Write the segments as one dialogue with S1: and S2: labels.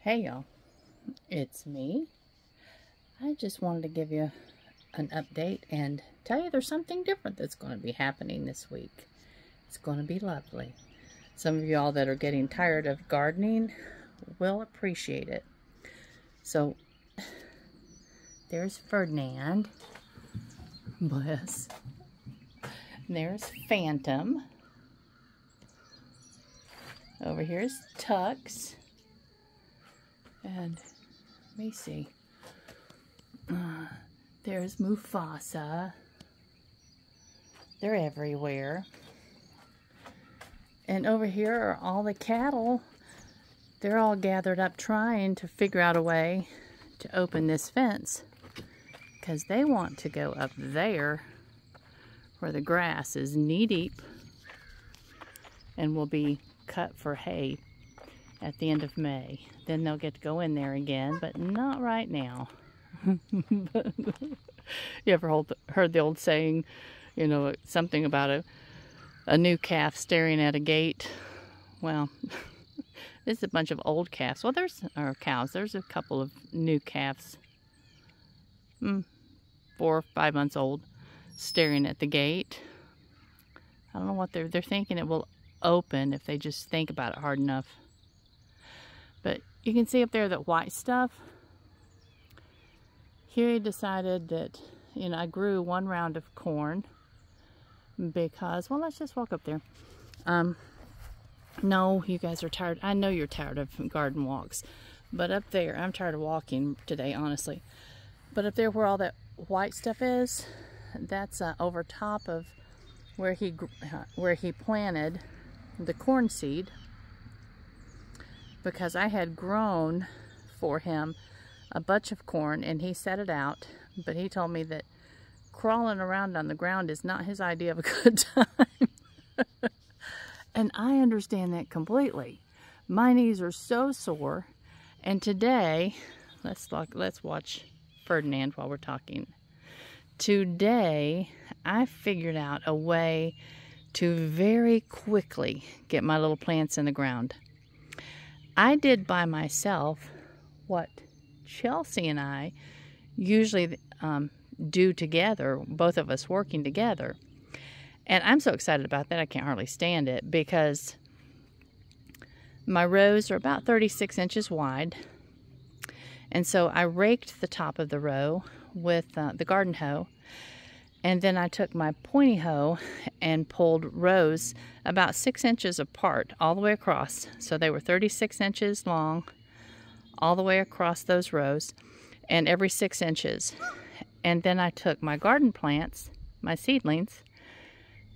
S1: Hey y'all, it's me. I just wanted to give you an update and tell you there's something different that's going to be happening this week. It's going to be lovely. Some of y'all that are getting tired of gardening will appreciate it. So, there's Ferdinand. Bless. There's Phantom. Over here's Tux. And let me see. There's Mufasa. They're everywhere. And over here are all the cattle. They're all gathered up trying to figure out a way to open this fence, because they want to go up there where the grass is knee-deep and will be cut for hay at the end of May. Then they'll get to go in there again, but not right now. You ever heard the old saying, you know, something about a new calf staring at a gate? Well, this is a bunch of old calves. Well, or cows. There's a couple of new calves, 4 or 5 months old, staring at the gate. I don't know what they're thinking it will open if they just think about it hard enough. But you can see up there that white stuff. Here he decided that, you know, I grew 1 round of corn because, well, let's just walk up there. No, you guys are tired. I know you're tired of garden walks. But up there, I'm tired of walking today, honestly. But up there where all that white stuff is, that's over top of where he planted the corn seed. Because I had grown for him a bunch of corn and he set it out, but he told me that crawling around on the ground is not his idea of a good time. And I understand that completely. My knees are so sore, and today, let's watch Ferdinand while we're talking. Today, I figured out a way to very quickly get my little plants in the ground. I did by myself what Chelsea and I usually do together, both of us working together. And I'm so excited about that, I can't hardly stand it, because my rows are about 36 inches wide. And so I raked the top of the row with the garden hoe. And then I took my pointy hoe and pulled rows about 6 inches apart all the way across. So they were 36 inches long all the way across those rows, and every 6 inches. And then I took my garden plants, my seedlings,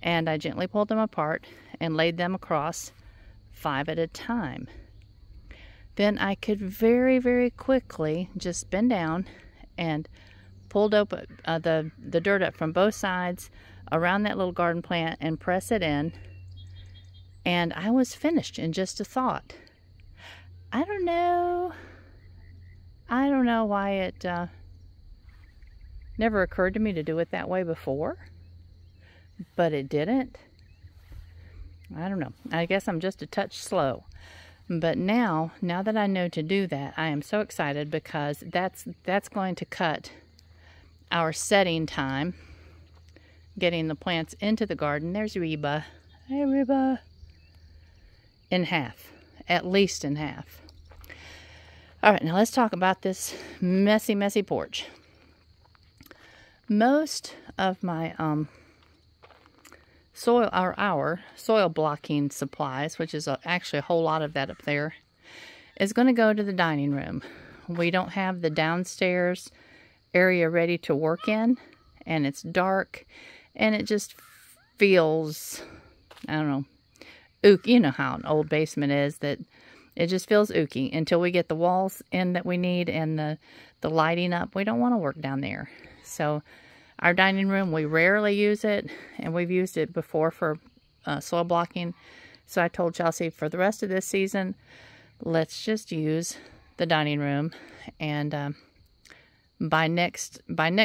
S1: and I gently pulled them apart and laid them across 5 at a time. Then I could very, very quickly just bend down and pulled up the dirt up from both sides around that little garden plant and press it in, and I was finished in just a thought. I don't know why it never occurred to me to do it that way before, but it didn't. I don't know. I guess I'm just a touch slow. But now that I know to do that, I am so excited, because that's going to cut our setting time, getting the plants into the garden. There's Reba. Hey, Reba. In half. At least in half. All right, now let's talk about this messy, messy porch. Most of my our soil blocking supplies, which is actually a whole lot of that up there, is going to go to the dining room. We don't have the downstairs area ready to work in, and it's dark, and it just feels, I don't know, ooky. You know how an old basement is, that it just feels ooky until we get the walls in that we need and the lighting up. We don't want to work down there. So our dining room, we rarely use it, and we've used it before for soil blocking. So I told Chelsea, for the rest of this season, let's just use the dining room, and by next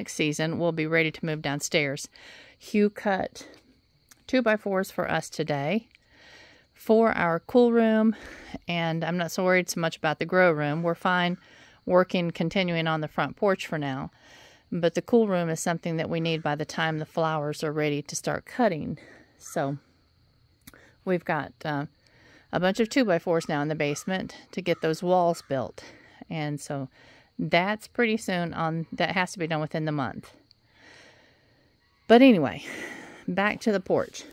S1: season, we'll be ready to move downstairs. Hugh cut 2x4s for us today for our cool room, and I'm not so worried so much about the grow room. We're fine continuing on the front porch for now. But the cool room is something that we need by the time the flowers are ready to start cutting. So we've got a bunch of 2x4s now in the basement to get those walls built. And so that's pretty soon on. That has to be done within the month. But anyway, back to the porch.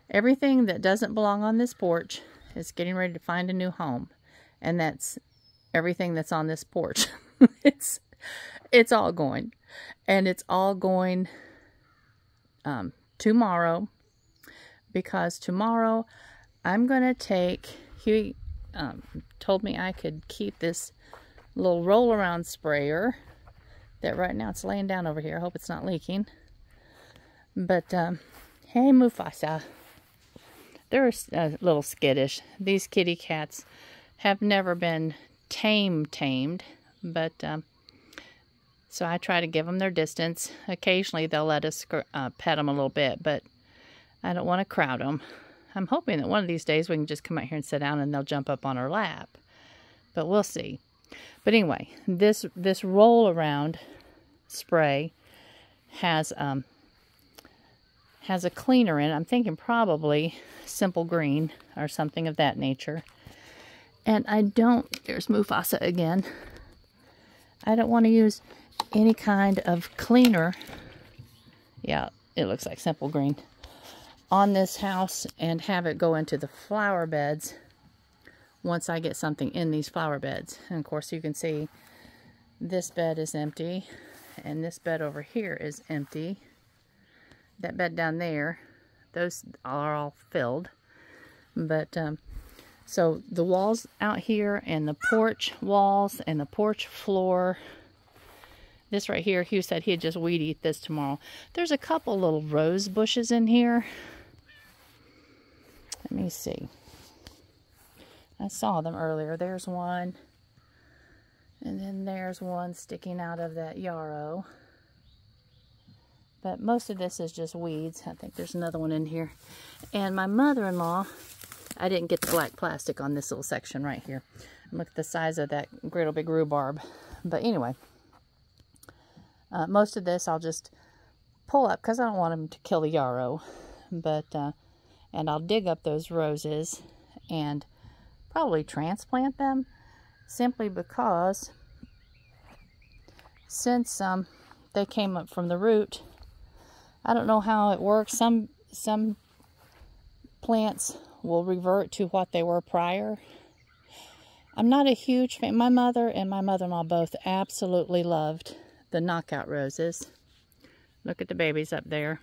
S1: Everything that doesn't belong on this porch is getting ready to find a new home. And that's everything that's on this porch. It's all going. And it's all going tomorrow. Because tomorrow I'm going to take... Huey told me I could keep this little roll-around sprayer that right now it's laying down over here. I hope it's not leaking. But, hey Mufasa. They're a little skittish. These kitty cats have never been tamed, but so I try to give them their distance. Occasionally they'll let us pet them a little bit, but I don't want to crowd them. I'm hoping that one of these days we can just come out here and sit down and they'll jump up on our lap, but we'll see. But anyway, this roll around spray has a cleaner in it. I'm thinking probably Simple Green or something of that nature. And there's Mufasa again. I don't want to use any kind of cleaner. Yeah, it looks like Simple Green. On this house and have it go into the flower beds once I get something in these flower beds. And of course you can see this bed is empty and this bed over here is empty. That bed down there, those are all filled. But so the walls out here and the porch walls and the porch floor. This right here, Hugh said he'd just weed eat this tomorrow. There's a couple little rose bushes in here. Let me see. I saw them earlier. There's one. And then there's one sticking out of that yarrow. But most of this is just weeds. I think there's another one in here. And my mother-in-law, I didn't get the black plastic on this little section right here. Look at the size of that great big rhubarb. But anyway, most of this I'll just pull up because I don't want them to kill the yarrow. But and I'll dig up those roses and probably transplant them, simply because since they came up from the root, I don't know how it works. Some plants will revert to what they were prior. I'm not a huge fan. My mother and my mother-in-law both absolutely loved the knockout roses. Look at the babies up there.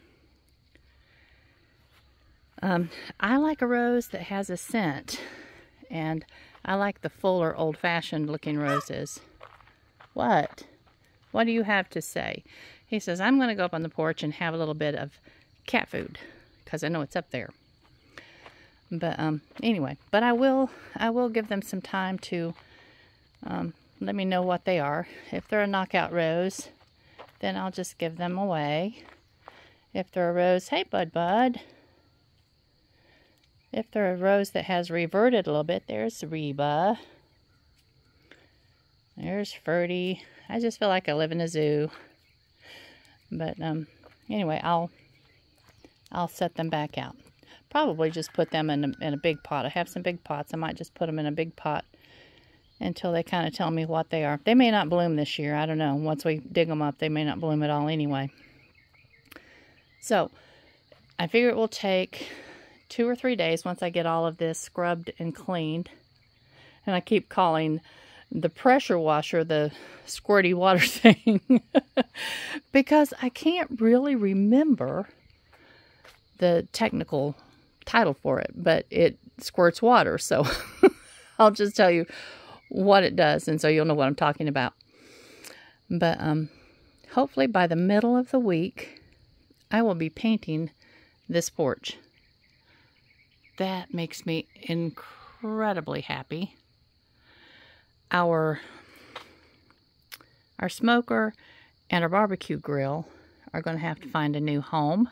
S1: I like a rose that has a scent, and I like the fuller, old-fashioned looking roses. What? What do you have to say? He says, I'm going to go up on the porch and have a little bit of cat food, because I know it's up there. But anyway, but I will give them some time to let me know what they are. If they're a knockout rose, then I'll just give them away. If they're a rose, hey bud. If they're a rose that has reverted a little bit, there's Reba. There's Ferdy. I just feel like I live in a zoo. But anyway, I'll set them back out. Probably just put them in a big pot. I have some big pots. I might just put them in a big pot until they kind of tell me what they are. They may not bloom this year. I don't know. Once we dig them up, they may not bloom at all anyway. So I figure it will take 2 or 3 days once I get all of this scrubbed and cleaned. And I keep calling the pressure washer the squirty water thing because I can't really remember the technical title for it, but it squirts water, so I'll just tell you what it does, and so you'll know what I'm talking about. But hopefully by the middle of the week I will be painting this porch. That makes me incredibly happy. Our smoker and our barbecue grill are going to have to find a new home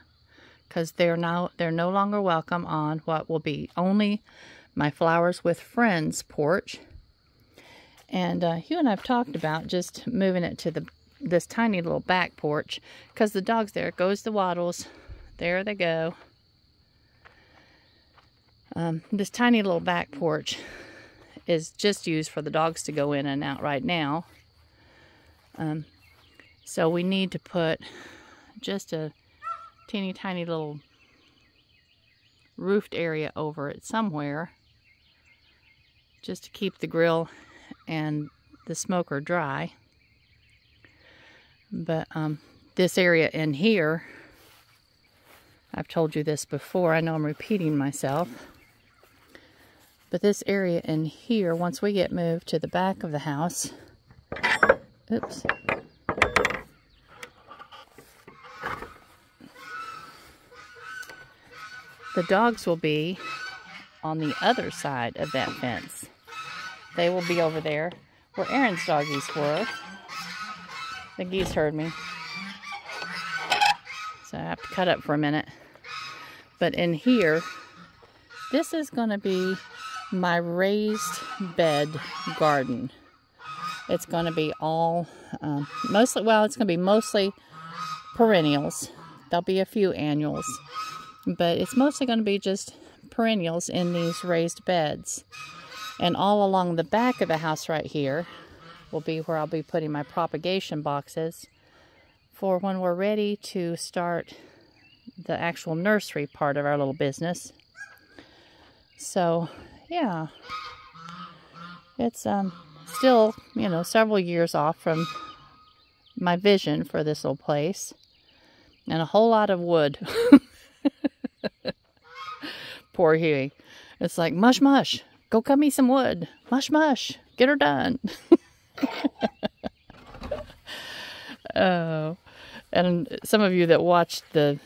S1: because they're no longer welcome on what will be only my Flowers with Friends porch. And Hugh and I have talked about just moving it to this tiny little back porch, because the dogs, there goes the Waddles, there they go. This tiny little back porch is just used for the dogs to go in and out right now. So we need to put just a teeny tiny little roofed area over it somewhere, just to keep the grill and the smoker dry. But this area in here, I've told you this before, I know I'm repeating myself, but this area in here, once we get moved to the back of the house, oops, the dogs will be on the other side of that fence. They will be over there where Aaron's doggies were. The geese heard me, so I have to cut up for a minute. But in here, this is going to be my raised bed garden. It's going to be all mostly, well, it's going to be mostly perennials. There'll be a few annuals, but it's mostly going to be just perennials in these raised beds. And all along the back of the house right here will be where I'll be putting my propagation boxes for when we're ready to start the actual nursery part of our little business. So, yeah, it's still, you know, several years off from my vision for this little place, and a whole lot of wood. Poor Huey. It's like, mush, mush. Go cut me some wood. Mush, mush. Get her done. Oh, and some of you that watched the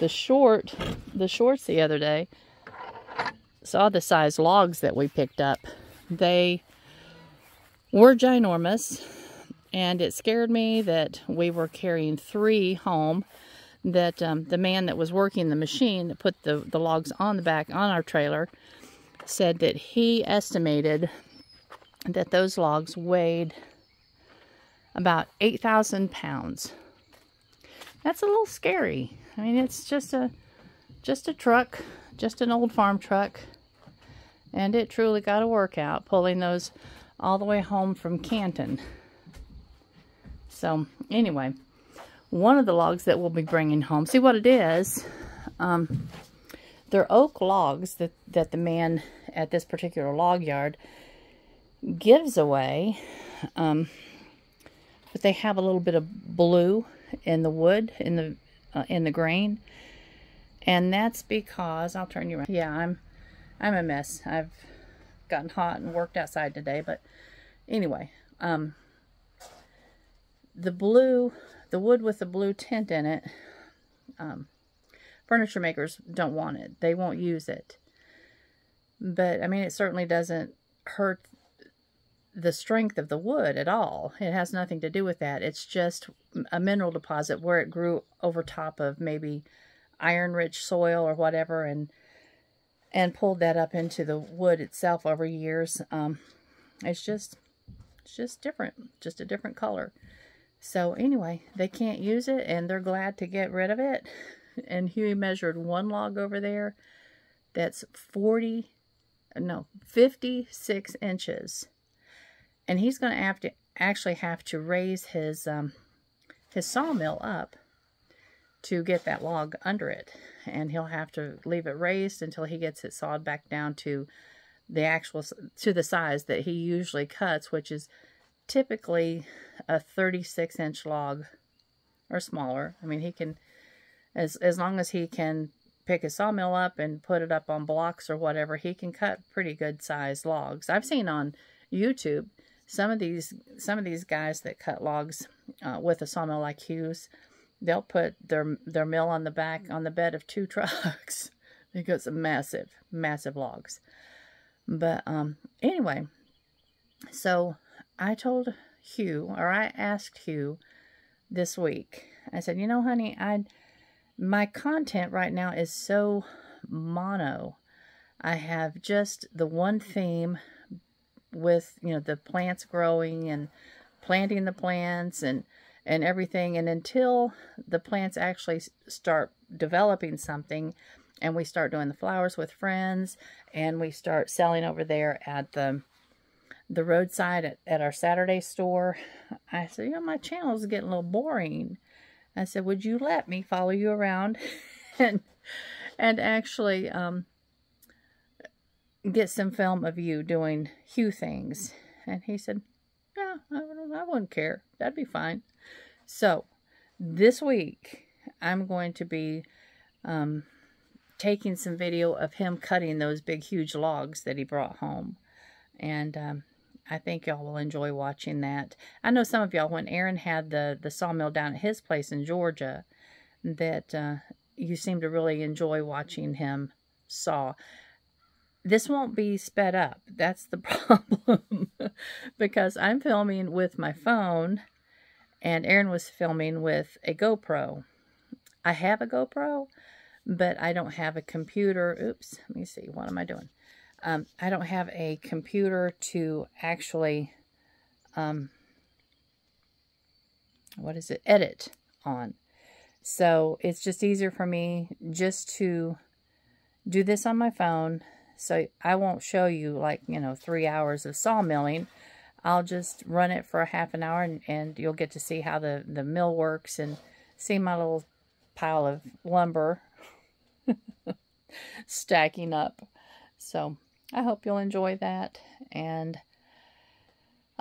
S1: shorts the other day saw the size logs that we picked up. They were ginormous, and it scared me that we were carrying 3 home. That the man that was working the machine that put the logs on the back on our trailer said that he estimated that those logs weighed about 8,000 pounds. That's a little scary. I mean, it's just a truck, just an old farm truck, and it truly got a workout pulling those all the way home from Canton. So anyway, one of the logs that we'll be bringing home, see what it is, they're oak logs that the man at this particular log yard gives away, but they have a little bit of blue in the wood, in the grain, and that's because, I'll turn you around. Yeah, I'm a mess. I've gotten hot and worked outside today, but anyway, the wood with the blue tint in it, furniture makers don't want it. They won't use it. But, I mean, it certainly doesn't hurt the strength of the wood at all. It has nothing to do with that. It's just a mineral deposit where it grew over top of maybe iron-rich soil or whatever, and pulled that up into the wood itself over years. It's just different. Just a different color. So anyway, they can't use it, and they're glad to get rid of it. And Huey measured one log over there that's 56 inches. And he's going to actually have to raise his sawmill up to get that log under it. And he'll have to leave it raised until he gets it sawed back down to the size that he usually cuts, which is typically a 36-inch log or smaller. I mean, he can, as long as he can pick his sawmill up and put it up on blocks or whatever, he can cut pretty good sized logs. I've seen on YouTube some of these guys that cut logs with a sawmill like Hugh's. They'll put their mill on the bed of 2 trucks because of massive logs. But anyway, so I told Hugh, or I asked Hugh this week, I said, you know, honey, my content right now is so mono. I have just the one theme with, you know, the plants growing and planting the plants and everything. And until the plants actually start developing something and we start doing the flowers with friends and we start selling over there at the roadside at our Saturday store, I said, you know, my channel is getting a little boring. I said, would you let me follow you around and actually get some film of you doing Hugh things? And he said, yeah, I wouldn't care. That'd be fine. So this week I'm going to be taking some video of him cutting those big huge logs that he brought home. And I think y'all will enjoy watching that. I know some of y'all, when Aaron had the sawmill down at his place in Georgia, that you seem to really enjoy watching him saw. This won't be sped up. That's the problem. Because I'm filming with my phone, and Aaron was filming with a GoPro. I have a GoPro, but I don't have a computer. Oops, let me see. What am I doing? I don't have a computer to actually, edit on. So it's just easier for me just to do this on my phone. So I won't show you, like, you know, 3 hours of sawmilling. I'll just run it for a half an hour and you'll get to see how the mill works and see my little pile of lumber stacking up. So I hope you'll enjoy that, and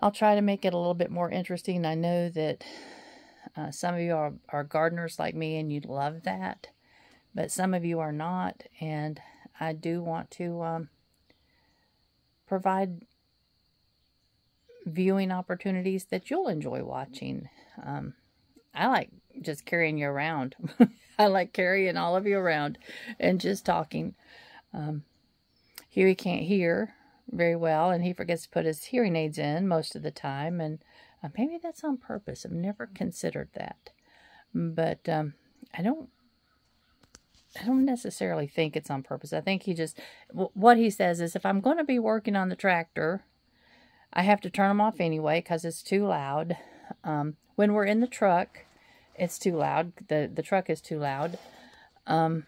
S1: I'll try to make it a little bit more interesting. I know that some of you are gardeners like me and you'd love that, but some of you are not, and I do want to provide viewing opportunities that you'll enjoy watching. I like just carrying you around. I like carrying all of you around and just talking. Huey can't hear very well, and he forgets to put his hearing aids in most of the time, and maybe that's on purpose. I've never considered that, but I don't necessarily think it's on purpose. I think he just, what he says is, if I'm going to be working on the tractor, I have to turn them off anyway because it's too loud. When we're in the truck, it's too loud. The truck is too loud. If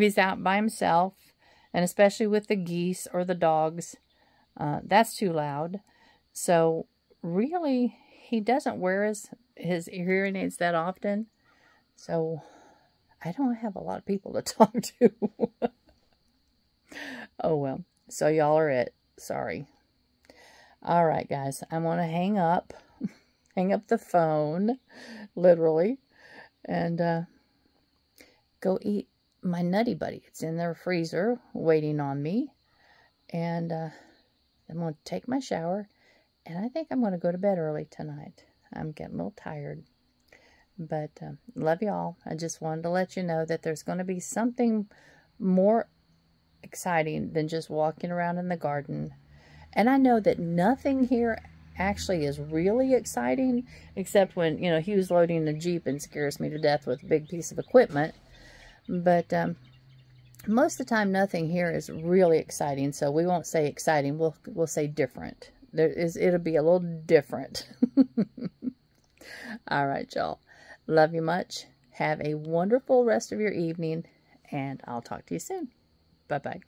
S1: he's out by himself, and especially with the geese or the dogs, that's too loud. So really, he doesn't wear his hearing aids that often. So I don't have a lot of people to talk to. Oh well. So y'all are it. Sorry. All right, guys. I'm going to hang up the phone, literally, and go eat my Nutty Buddy. It's in their freezer waiting on me, and I'm going to take my shower, and I think I'm going to go to bed early tonight. I'm getting a little tired, but love y'all. I just wanted to let you know that there's going to be something more exciting than just walking around in the garden. And I know that nothing here actually is really exciting, except when, you know, he was loading the Jeep and scares me to death with a big piece of equipment. But most of the time, nothing here is really exciting. So we won't say exciting. We'll say different. It'll be a little different. All right, y'all. Love you much. Have a wonderful rest of your evening, and I'll talk to you soon. Bye-bye.